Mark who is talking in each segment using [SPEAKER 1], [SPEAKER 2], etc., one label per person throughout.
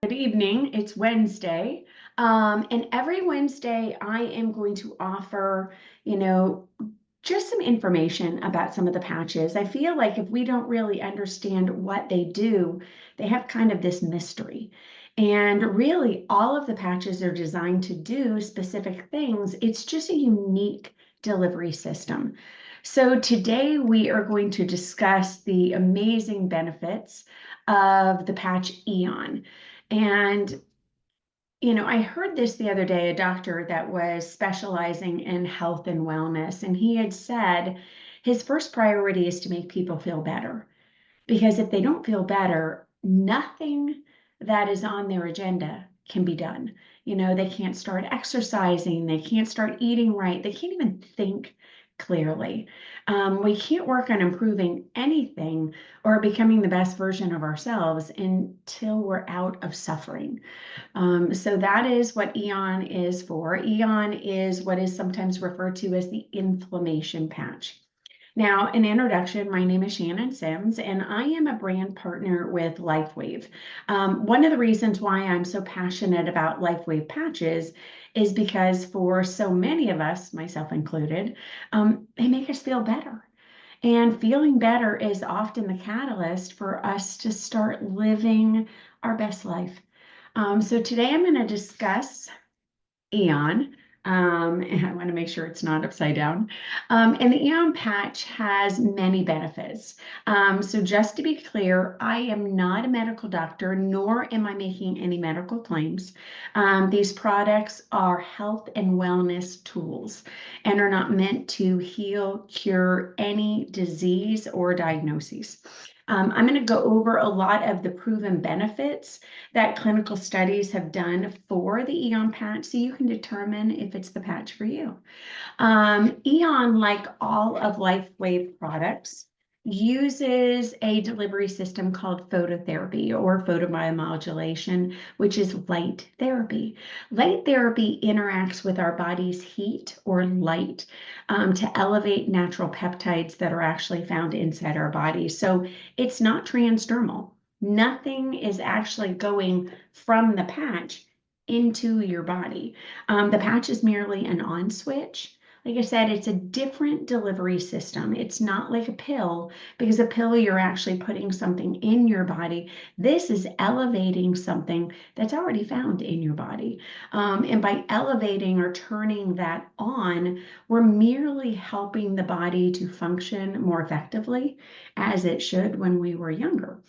[SPEAKER 1] Good evening. It's Wednesday. And every Wednesday, I am going to offer, you know, just some information about some of the patches. I feel like if we don't really understand what they do, they have kind of this mystery. And really, all of the patches are designed to do specific things. It's just a unique delivery system. So today we are going to discuss the amazing benefits of the patch AEON. And I heard this the other day, a doctor that was specializing in health and wellness, and he had said his first priority is to make people feel better. Because if they don't feel better, nothing that is on their agenda can be done. They can't start exercising, they can't start eating right, they can't even think clearly. We can't work on improving anything or becoming the best version of ourselves until we're out of suffering. So that is what AEON is for. AEON is what is sometimes referred to as the inflammation patch. Now, an introduction, my name is Shannon Sims, and I am a brand partner with LifeWave. One of the reasons why I'm so passionate about LifeWave patches is because for so many of us, myself included, they make us feel better. And feeling better is often the catalyst for us to start living our best life. So today I'm going to discuss AEON. And I want to make sure it's not upside down. And the AEON patch has many benefits. So just to be clear, I am not a medical doctor, nor am I making any medical claims. These products are health and wellness tools and are not meant to heal, cure any disease or diagnoses. I'm going to go over a lot of the proven benefits that clinical studies have done for the AEON patch so you can determine if it's the patch for you. AEON, like all of LifeWave products, uses a delivery system called phototherapy or photobiomodulation, which is light therapy. Light therapy interacts with our body's heat or light to elevate natural peptides that are actually found inside our body. So it's not transdermal. Nothing is actually going from the patch into your body. The patch is merely an on switch. Like I said, it's a different delivery system. It's not like a pill, because a pill, you're actually putting something in your body. This is elevating something that's already found in your body. And by elevating or turning that on, we're merely helping the body to function more effectively as it should when we were younger.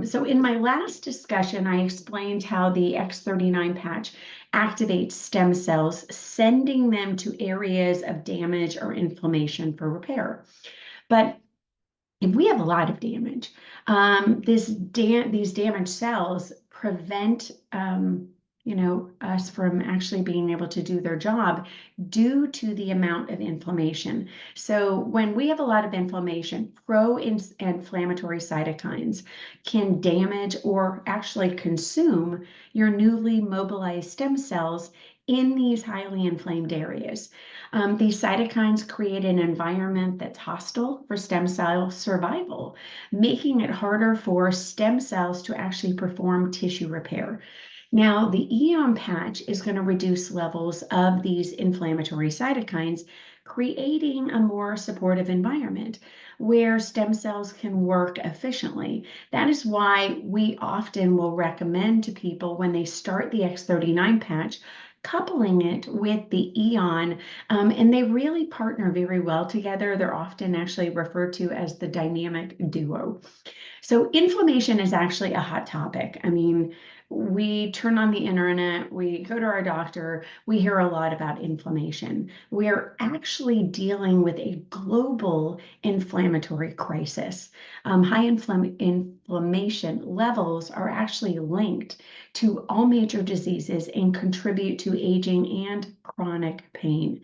[SPEAKER 1] So in my last discussion, I explained how the X39 patch activates stem cells, sending them to areas of damage or inflammation for repair. But if we have a lot of damage, these damaged cells prevent us from actually being able to do their job due to the amount of inflammation. So when we have a lot of inflammation, pro-inflammatory cytokines can damage or actually consume your newly mobilized stem cells in these highly inflamed areas. These cytokines create an environment that's hostile for stem cell survival, making it harder for stem cells to actually perform tissue repair. Now, the AEON patch is going to reduce levels of these inflammatory cytokines, creating a more supportive environment where stem cells can work efficiently. That is why we often will recommend to people when they start the X39 patch, coupling it with the AEON, and they really partner very well together. They're often actually referred to as the dynamic duo. So inflammation is actually a hot topic. I mean, we turn on the internet, we go to our doctor, we hear a lot about inflammation. We're actually dealing with a global inflammatory crisis. High inflammation levels are actually linked to all major diseases and contribute to aging and chronic pain.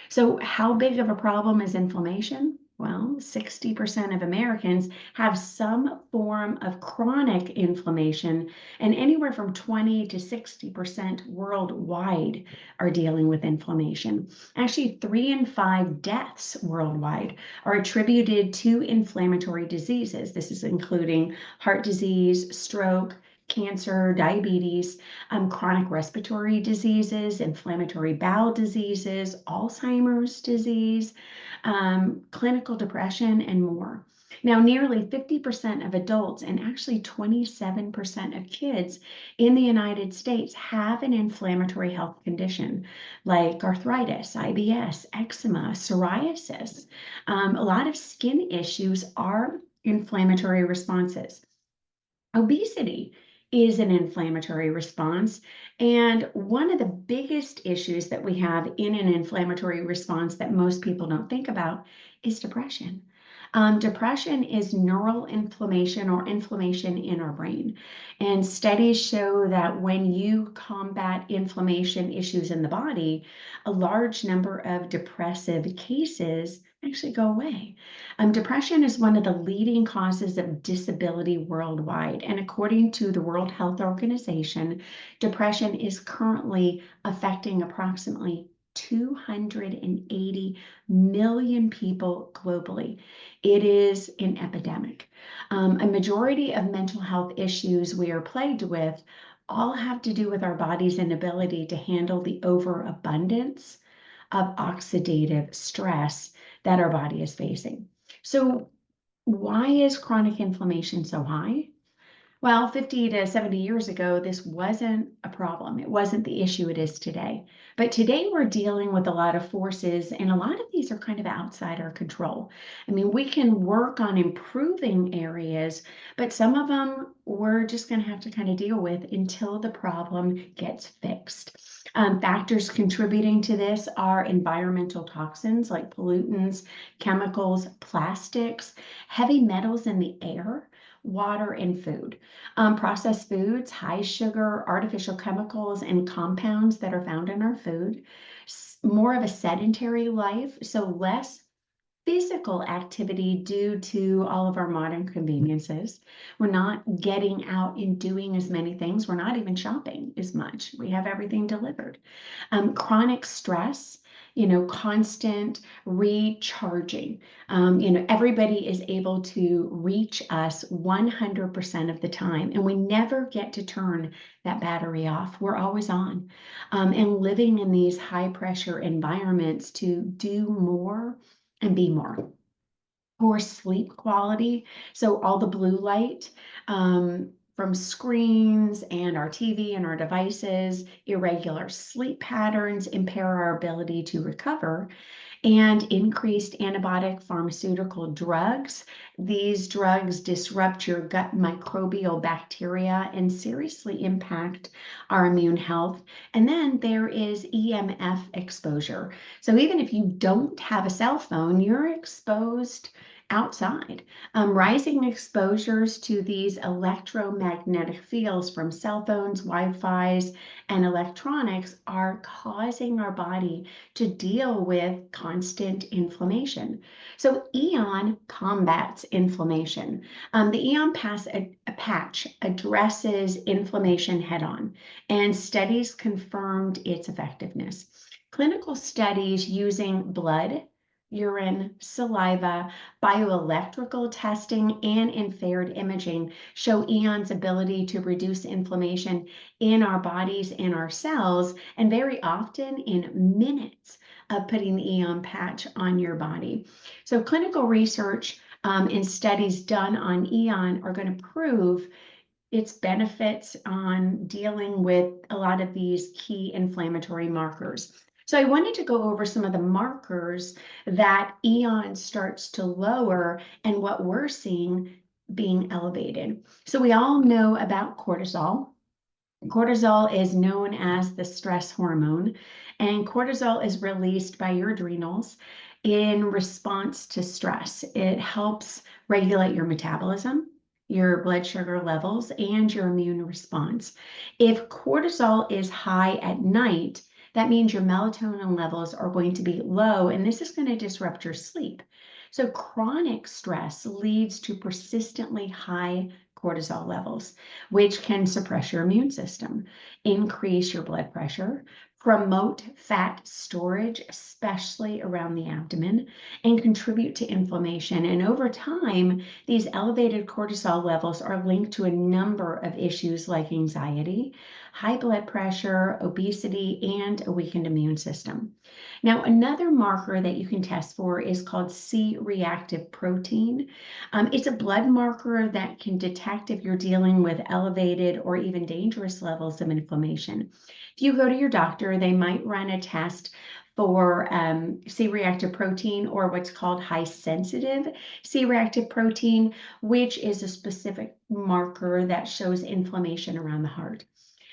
[SPEAKER 1] So how big of a problem is inflammation? Well, 60% of Americans have some form of chronic inflammation, and anywhere from 20 to 60% worldwide are dealing with inflammation. Actually, 3 in 5 deaths worldwide are attributed to inflammatory diseases. This is including heart disease, stroke, cancer, diabetes, chronic respiratory diseases, inflammatory bowel diseases, Alzheimer's disease, clinical depression, and more. Now, nearly 50% of adults and actually 27% of kids in the United States have an inflammatory health condition like arthritis, IBS, eczema, psoriasis. A lot of skin issues are inflammatory responses. Obesity is an inflammatory response. And one of the biggest issues that we have in an inflammatory response that most people don't think about is depression. Depression is neural inflammation or inflammation in our brain. And studies show that when you combat inflammation issues in the body, a large number of depressive cases actually go away. Depression is one of the leading causes of disability worldwide. And according to the World Health Organization, depression is currently affecting approximately 280 million people globally. It is an epidemic. A majority of mental health issues we are plagued with all have to do with our body's inability to handle the overabundance of oxidative stress that our body is facing. So why is chronic inflammation so high? Well, 50 to 70 years ago, this wasn't a problem. It wasn't the issue it is today. But today we're dealing with a lot of forces, and a lot of these are kind of outside our control. I mean, we can work on improving areas, but some of them we're just going to have to kind of deal with until the problem gets fixed. Factors contributing to this are environmental toxins like pollutants, chemicals, plastics, heavy metals in the air, water, and food. Processed foods, high sugar, artificial chemicals, and compounds that are found in our food. More of a sedentary life, so less physical activity due to all of our modern conveniences. We're not getting out and doing as many things. We're not even shopping as much. We have everything delivered. Chronic stress, constant recharging. Everybody is able to reach us 100% of the time, and we never get to turn that battery off. We're always on. And living in these high pressure environments to do more and be more. Poor sleep quality, so all the blue light from screens and our TV and our devices, irregular sleep patterns impair our ability to recover, and increased antibiotic pharmaceutical drugs. These drugs disrupt your gut microbial bacteria and seriously impact our immune health. And then there is EMF exposure. So even if you don't have a cell phone, you're exposed outside. Rising exposures to these electromagnetic fields from cell phones, Wi-Fi's, and electronics are causing our body to deal with constant inflammation. So AEON combats inflammation. The AEON patch addresses inflammation head-on, and studies confirmed its effectiveness. Clinical studies using blood, urine, saliva, bioelectrical testing, and infrared imaging show AEON's ability to reduce inflammation in our bodies and our cells, and very often in minutes of putting the AEON patch on your body. So clinical research and studies done on AEON are going to prove its benefits on dealing with a lot of these key inflammatory markers. So I wanted to go over some of the markers that AEON starts to lower and what we're seeing being elevated. So we all know about cortisol. Cortisol is known as the stress hormone, and cortisol is released by your adrenals in response to stress. It helps regulate your metabolism, your blood sugar levels, and your immune response. If cortisol is high at night, that means your melatonin levels are going to be low, and this is going to disrupt your sleep. So chronic stress leads to persistently high cortisol levels, which can suppress your immune system, increase your blood pressure, promote fat storage, especially around the abdomen, and contribute to inflammation. And over time, these elevated cortisol levels are linked to a number of issues like anxiety, high blood pressure, obesity, and a weakened immune system. Now, another marker that you can test for is called C-reactive protein. It's a blood marker that can detect if you're dealing with elevated or even dangerous levels of inflammation. If you go to your doctor, they might run a test for C-reactive protein, or what's called high sensitive C-reactive protein, which is a specific marker that shows inflammation around the heart.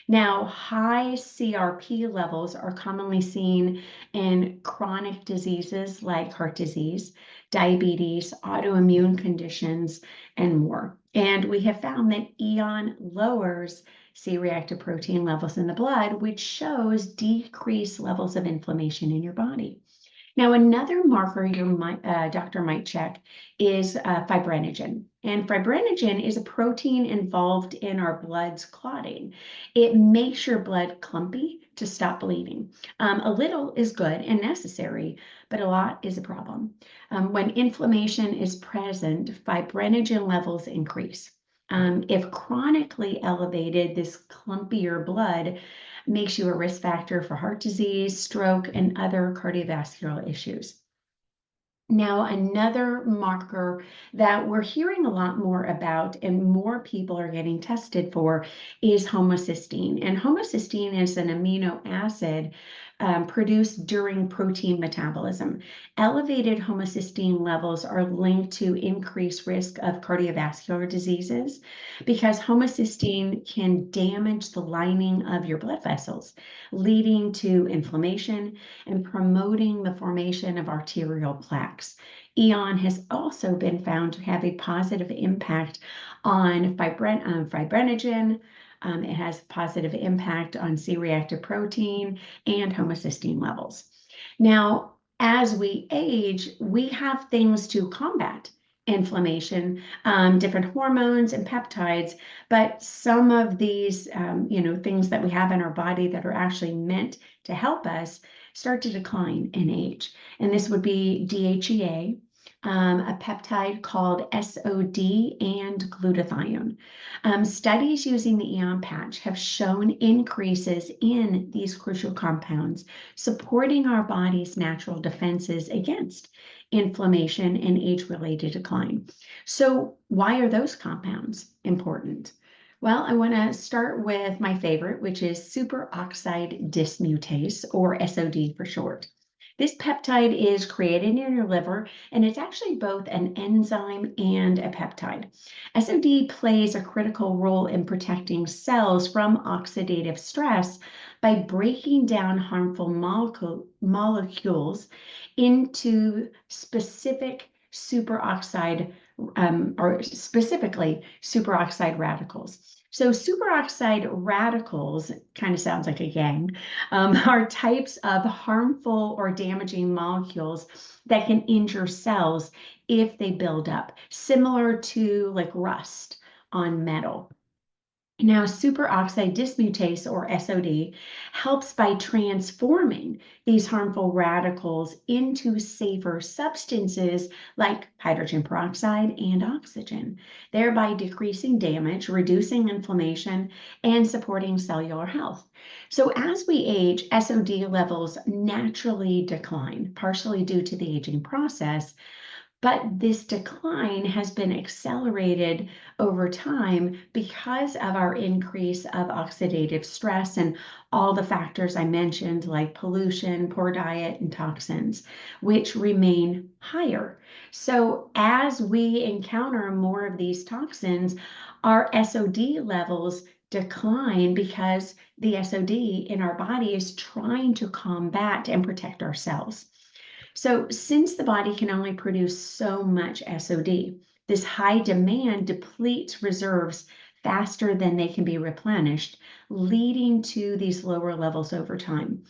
[SPEAKER 1] Now, high CRP levels are commonly seen in chronic diseases like heart disease, diabetes, autoimmune conditions, and more. And we have found that AEON lowers C-reactive protein levels in the blood, which shows decreased levels of inflammation in your body. Now, another marker your doctor might check is fibrinogen. And fibrinogen is a protein involved in our blood's clotting. It makes your blood clumpy to stop bleeding. A little is good and necessary, but a lot is a problem. When inflammation is present, fibrinogen levels increase. If chronically elevated, this clumpier blood makes you a risk factor for heart disease, stroke, and other cardiovascular issues. Now, another marker that we're hearing a lot more about and more people are getting tested for is homocysteine. And homocysteine is an amino acid produced during protein metabolism. Elevated homocysteine levels are linked to increased risk of cardiovascular diseases because homocysteine can damage the lining of your blood vessels, leading to inflammation and promoting the formation of arterial plaques. AEON has also been found to have a positive impact on fibrinogen. It has positive impact on C-reactive protein and homocysteine levels. Now, as we age, we have things to combat inflammation, different hormones and peptides, but some of these, things that we have in our body that are actually meant to help us start to decline in age. And this would be DHEA, a peptide called SOD, and glutathione. Studies using the AEON patch have shown increases in these crucial compounds, supporting our body's natural defenses against inflammation and age-related decline. So why are those compounds important? Well, I want to start with my favorite, which is superoxide dismutase, or SOD for short. This peptide is created in your liver, and it's actually both an enzyme and a peptide. SOD plays a critical role in protecting cells from oxidative stress by breaking down harmful molecules into specific superoxide, or specifically superoxide radicals. So superoxide radicals, kind of sounds like a gang, are types of harmful or damaging molecules that can injure cells if they build up, similar to like rust on metal. Now, superoxide dismutase, or SOD, helps by transforming these harmful radicals into safer substances like hydrogen peroxide and oxygen, thereby decreasing damage, reducing inflammation, and supporting cellular health. So as we age, SOD levels naturally decline, partially due to the aging process. But this decline has been accelerated over time because of our increase of oxidative stress and all the factors I mentioned, like pollution, poor diet, and toxins, which remain higher. So as we encounter more of these toxins, our SOD levels decline because the SOD in our body is trying to combat and protect our cells. So since the body can only produce so much SOD, this high demand depletes reserves faster than they can be replenished, leading to these lower levels over time.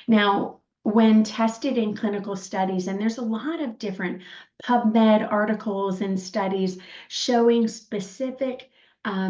[SPEAKER 1] Now, when tested in clinical studies, and there's a lot of different PubMed articles and studies showing specific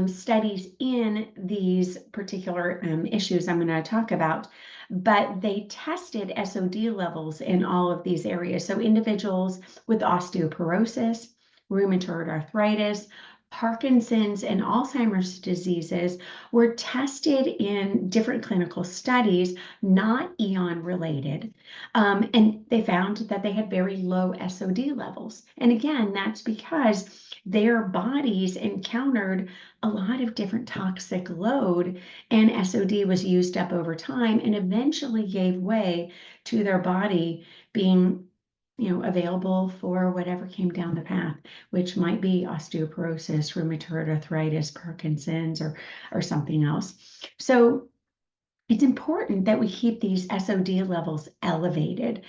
[SPEAKER 1] studies in these particular issues I'm going to talk about, but they tested SOD levels in all of these areas. So individuals with osteoporosis, rheumatoid arthritis, Parkinson's, and Alzheimer's diseases were tested in different clinical studies, not AEON related, and they found that they had very low SOD levels. And again, that's because their bodies encountered a lot of different toxic load, and SOD was used up over time and eventually gave way to their body being available for whatever came down the path, which might be osteoporosis, rheumatoid arthritis, Parkinson's, or something else. So it's important that we keep these SOD levels elevated.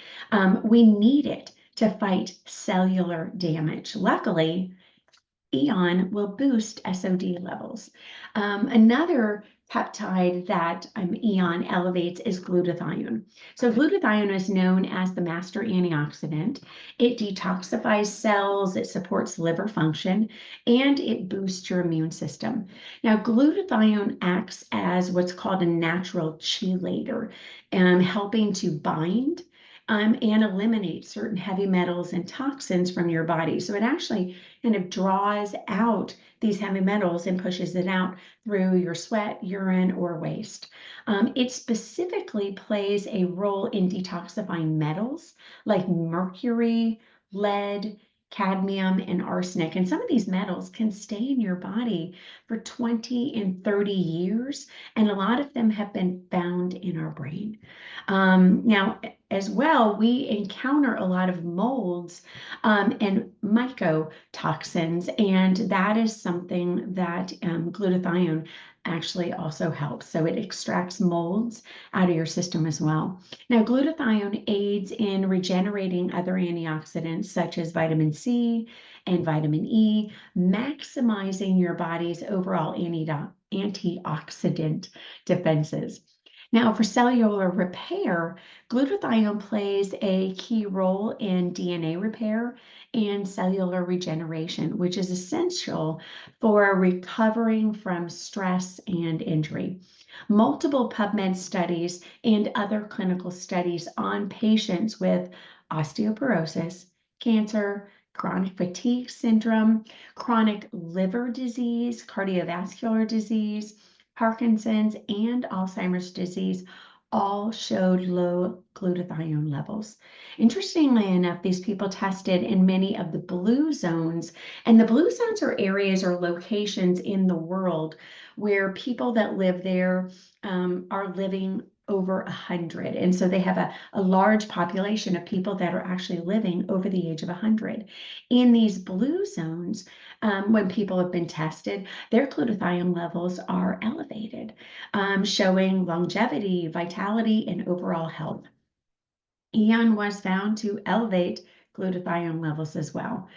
[SPEAKER 1] We need it to fight cellular damage. Luckily, AEON will boost SOD levels. Another peptide that AEON elevates is glutathione. So glutathione is known as the master antioxidant. It detoxifies cells, it supports liver function, and it boosts your immune system. Now, glutathione acts as what's called a natural chelator, helping to bind and eliminate certain heavy metals and toxins from your body. So it actually kind of draws out these heavy metals and pushes it out through your sweat, urine, or waste. It specifically plays a role in detoxifying metals like mercury, lead, cadmium, and arsenic. And some of these metals can stay in your body for 20 and 30 years, and a lot of them have been found in our brain. Now, as well, we encounter a lot of molds and mycotoxins, and that is something that glutathione actually also helps. So it extracts molds out of your system as well. Now, glutathione aids in regenerating other antioxidants such as vitamin C and vitamin E, maximizing your body's overall antioxidant defenses. Now, for cellular repair, glutathione plays a key role in DNA repair and cellular regeneration, which is essential for recovering from stress and injury. Multiple PubMed studies and other clinical studies on patients with osteoporosis, cancer, chronic fatigue syndrome, chronic liver disease, cardiovascular disease, Parkinson's, and Alzheimer's disease all showed low glutathione levels. Interestingly enough, these people tested in many of the blue zones, and the blue zones are areas or locations in the world where people that live there are living over 100. And so they have a large population of people that are actually living over the age of 100. In these blue zones, when people have been tested, their glutathione levels are elevated, showing longevity, vitality, and overall health. AEON was found to elevate glutathione levels as well.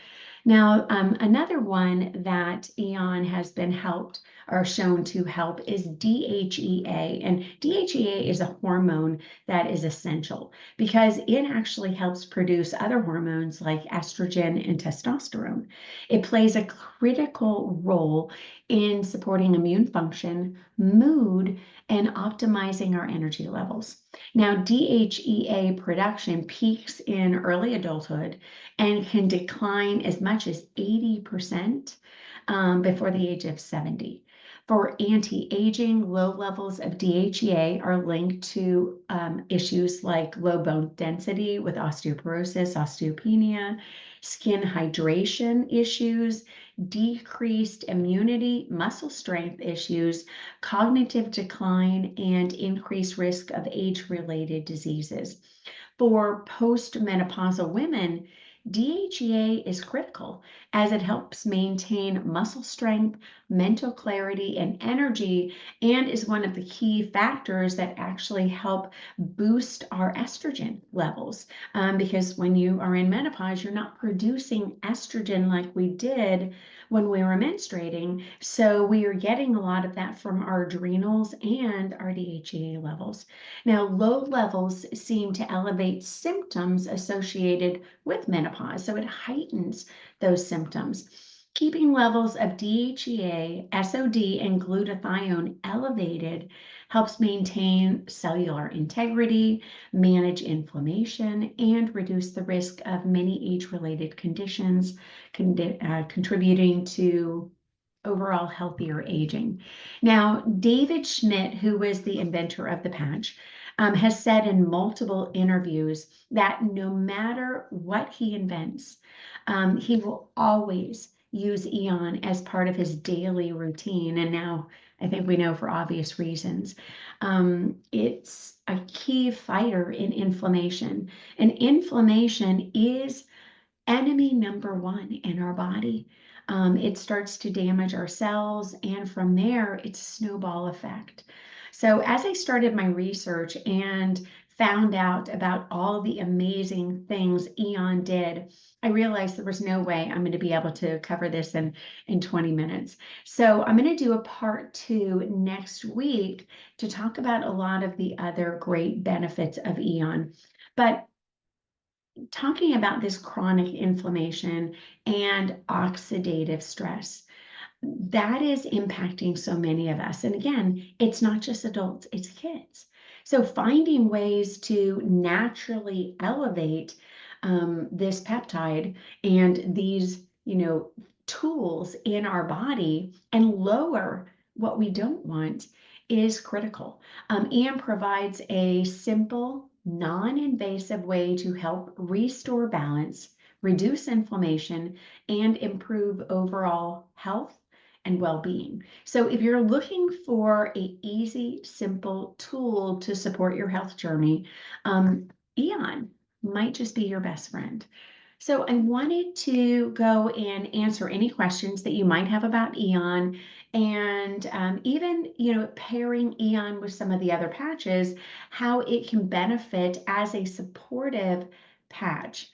[SPEAKER 1] Now, another one that AEON has been helped or shown to help is DHEA. And DHEA is a hormone that is essential because it actually helps produce other hormones like estrogen and testosterone. It plays a critical role in supporting immune function, mood, and optimizing our energy levels. Now, DHEA production peaks in early adulthood and can decline as much as 80% before the age of 70. For anti-aging, low levels of DHEA are linked to issues like low bone density with osteoporosis, osteopenia, skin hydration issues, decreased immunity, muscle strength issues, cognitive decline, and increased risk of age-related diseases. For postmenopausal women, DHEA is critical as it helps maintain muscle strength, mental clarity, and energy, and is one of the key factors that actually help boost our estrogen levels. Because when you are in menopause, you're not producing estrogen like we did when we were menstruating. So we are getting a lot of that from our adrenals and our DHEA levels. Now, low levels seem to elevate symptoms associated with menopause, so it heightens those symptoms. Keeping levels of DHEA, SOD, and glutathione elevated helps maintain cellular integrity, manage inflammation, and reduce the risk of many age-related conditions, contributing to overall healthier aging. Now, David Schmidt, who was the inventor of the patch, has said in multiple interviews that no matter what he invents, he will always use AEON as part of his daily routine. And now I think we know for obvious reasons. It's a key fighter in inflammation, and inflammation is enemy number one in our body. It starts to damage our cells, and from there, it's a snowball effect. So, as I started my research and found out about all the amazing things AEON did, I realized there was no way I'm going to be able to cover this in 20 minutes. So, I'm going to do a part two next week to talk about a lot of the other great benefits of AEON. But talking about this chronic inflammation and oxidative stress, that is impacting so many of us. And again, it's not just adults, it's kids. So finding ways to naturally elevate this peptide and these, tools in our body and lower what we don't want is critical. And provides a simple, non-invasive way to help restore balance, reduce inflammation, and improve overall health and well-being. So if you're looking for an easy, simple tool to support your health journey, AEON might just be your best friend. So I wanted to go and answer any questions that you might have about AEON, and even, pairing AEON with some of the other patches, how it can benefit as a supportive patch.